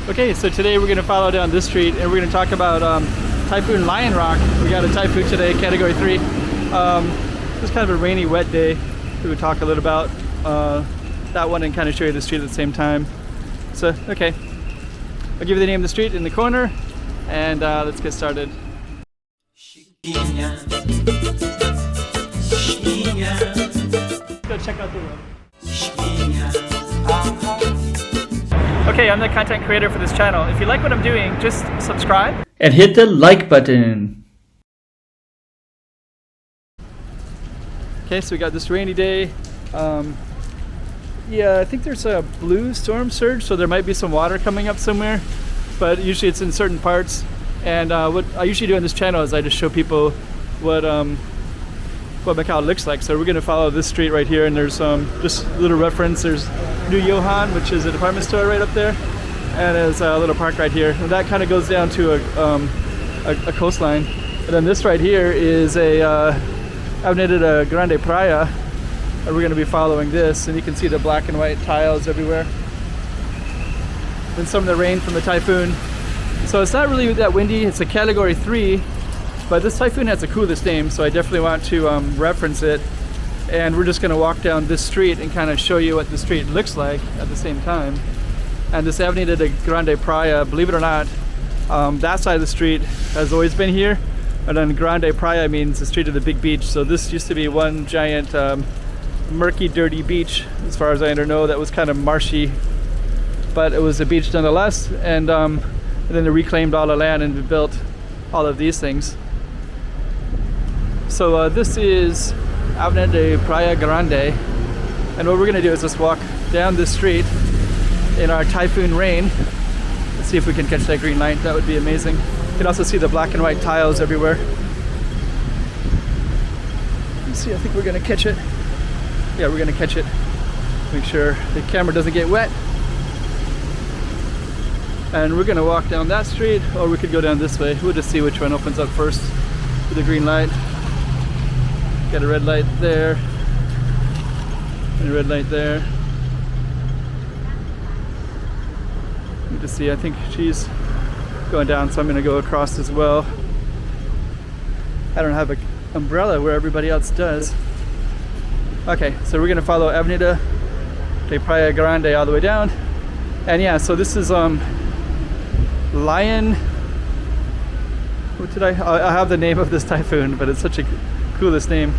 Okay, so today we're going to follow down this street and we're going to talk about Typhoon Lionrock. We got a typhoon today, category 3. It's kind of a rainy, wet day. We would talk a little about that one and kind of show you the street at the same time. So, okay. I'll give you the name of the street in the corner and let's get started. Let's go check out the road. Okay, I'm the content creator for this channel. If you like what I'm doing, just subscribe and hit the like button. Okay, so we got this rainy day. Yeah, I think there's a blue storm surge, so there might be some water coming up somewhere, but usually it's in certain parts. And what I usually do on this channel is I just show people what Macau looks like. So we're gonna follow this street right here, and there's just a little reference. There's New Johan, which is a department store right up there, and there's a little park right here, and that kind of goes down to a coastline. And then this right here is a Avenida Grande Praia, and we're going to be following this, and you can see the black and white tiles everywhere. Then some of the rain from the typhoon. So it's not really that windy. It's a category 3, but this typhoon has the coolest name, so I definitely want to reference it. And we're just going to walk down this street and kind of show you what the street looks like at the same time. And this Avenida de Grande Praia, believe it or not, that side of the street has always been here. And then Grande Praia means the street of the big beach. So this used to be one giant murky, dirty beach, as far as I know, that was kind of marshy. But it was a beach nonetheless. And then they reclaimed all the land and built all of these things. So this is Avenida de Praia Grande, and what we're going to do is just walk down this street in our typhoon rain. Let's see if we can catch that green light. That would be amazing. You can also see the black and white tiles everywhere. Let's see, I think we're going to catch it. Yeah, we're going to catch it. Make sure the camera doesn't get wet. And we're going to walk down that street, or we could go down this way. We'll just see which one opens up first with the green light. Got a red light there, and a red light there. Let me just see, I think she's going down, so I'm going to go across as well. I don't have an umbrella where everybody else does. Okay, so we're going to follow Avenida de Praia Grande all the way down. And yeah, so this is Lion... What did I have the name of this typhoon, but it's such a coolest name.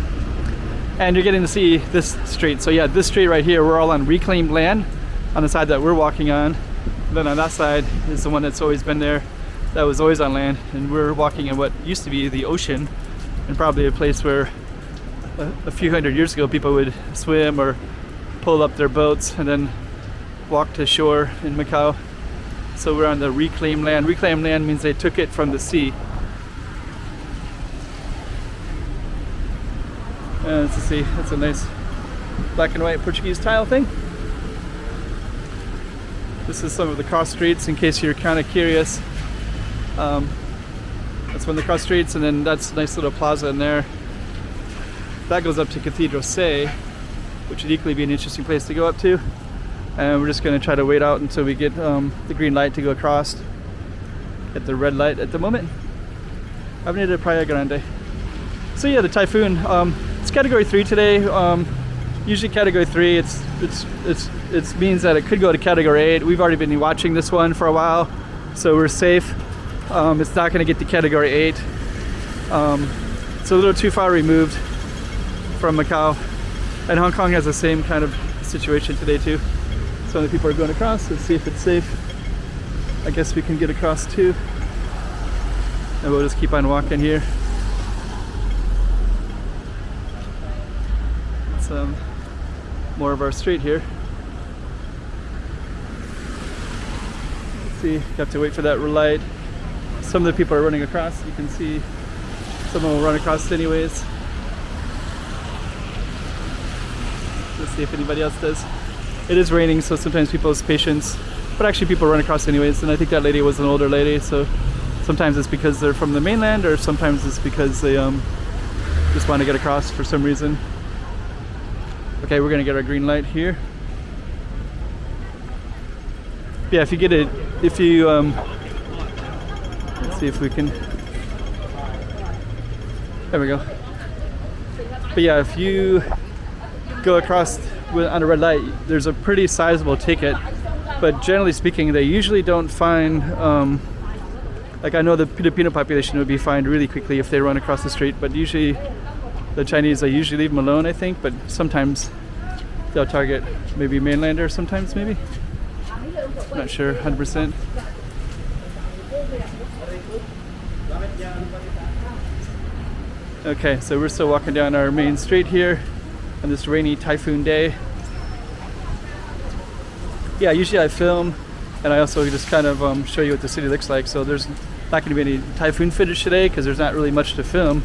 And you're getting to see this street. So yeah, this street right here, we're all on reclaimed land on the side that we're walking on. And then on that side is the one that's always been there, that was always on land, and we're walking in what used to be the ocean, and probably a place where a few hundred years ago people would swim or pull up their boats and then walk to shore in Macau. So we're on the reclaimed land. Reclaimed land means they took it from the sea. Let's see, that's a nice black and white Portuguese tile thing. This is some of the cross streets in case you're kind of curious. That's one of the cross streets, and then that's a nice little plaza in there. That goes up to Cathedral Say, which would equally be an interesting place to go up to. And we're just going to try to wait out until we get the green light to go across. Get the red light at the moment. Avenida Praia Grande. So yeah, the typhoon. It's category 3 today. Usually category 3, it means that it could go to category 8. We've already been watching this one for a while, so we're safe. It's not going to get to category 8. It's a little too far removed from Macau, and Hong Kong has the same kind of situation today too. Some of the people are going across. Let's see if it's safe. I guess we can get across too, and we'll just keep on walking here. More of our street here. Let's see, you have to wait for that light. Some of the people are running across. You can see someone will run across anyways. Let's see if anybody else does. It is raining, so sometimes people have patience, but actually people run across anyways. And I think that lady was an older lady, so sometimes it's because they're from the mainland, or sometimes it's because they just want to get across for some reason. Okay, we're gonna get our green light here. Yeah, if you get it, if you let's see if we can. There we go. But yeah, if you go across on a red light, there's a pretty sizable ticket. But generally speaking, they usually don't fine. Like I know the Filipino population would be fined really quickly if they run across the street, but usually the Chinese, they usually leave them alone, I think. But sometimes they'll target maybe mainlanders. Sometimes maybe. Not sure, 100%. Okay, so we're still walking down our main street here on this rainy typhoon day. Yeah, usually I film and I also just kind of show you what the city looks like. So there's not going to be any typhoon footage today because there's not really much to film.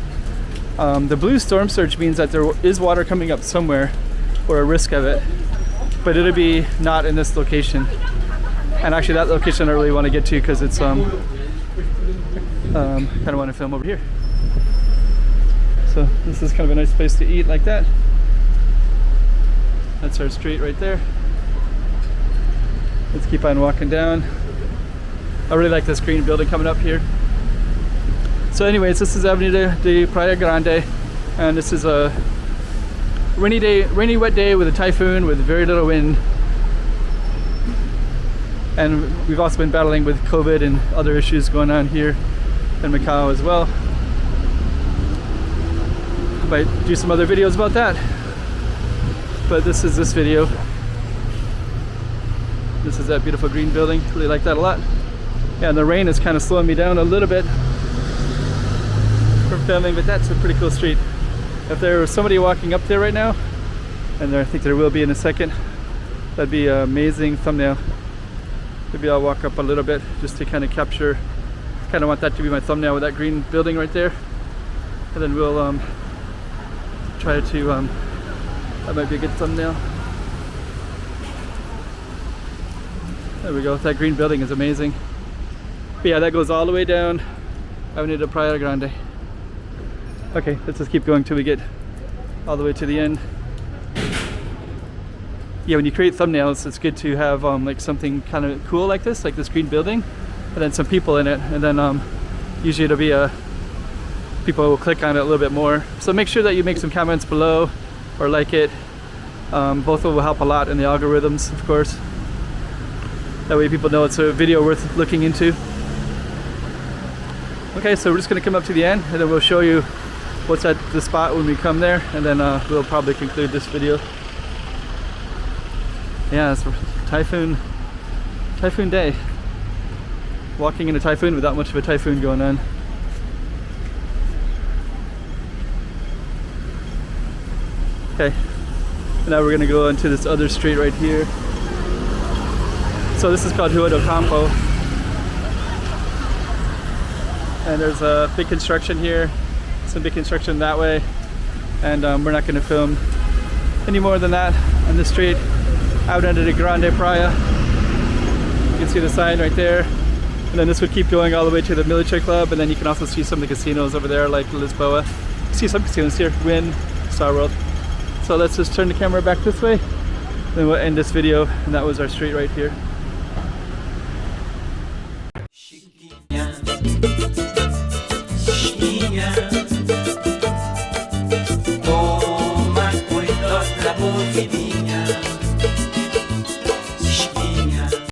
The blue storm surge means that there is water coming up somewhere or a risk of it, but it'll be not in this location. And actually that location I really want to get to because it's kind of want to film over here. So this is kind of a nice place to eat like that. That's our street right there. Let's keep on walking down. I really like this green building coming up here. So anyways, this is Avenida de Praia Grande, and this is a rainy wet day with a typhoon with very little wind. And we've also been battling with COVID and other issues going on here in Macau as well. I might do some other videos about that. But this is this video. This is that beautiful green building. Really like that a lot. Yeah, and the rain is kind of slowing me down a little bit from filming, but that's a pretty cool street. If there was somebody walking up there right now, and I think there will be in a second, that'd be an amazing thumbnail. Maybe I'll walk up a little bit just to kind of capture, kind of want that to be my thumbnail with that green building right there. And then we'll try to, that might be a good thumbnail. There we go, that green building is amazing. But yeah, that goes all the way down Avenida Praia Grande. Okay, let's just keep going till we get all the way to the end. Yeah, when you create thumbnails, it's good to have like something kind of cool like this green building, and then some people in it, and then usually it'll be people will click on it a little bit more. So make sure that you make some comments below or like it. Both will help a lot in the algorithms, of course. That way people know it's a video worth looking into. Okay, so we're just going to come up to the end, and then we'll show you what's at the spot when we come there, and then we'll probably conclude this video. Yeah, it's typhoon day. Walking in a typhoon without much of a typhoon going on. Okay, now we're gonna go into this other street right here. So this is called Rua do Campo. And there's a big construction here, some big construction that way. And we're not gonna film any more than that on this street. Avenida de Grande Praia. You can see the sign right there. And then this would keep going all the way to the military club, and then you can also see some of the casinos over there like Lisboa. You see some casinos here, Wynn, Star World. So let's just turn the camera back this way, then we'll end this video, and that was our street right here. Chiquinha,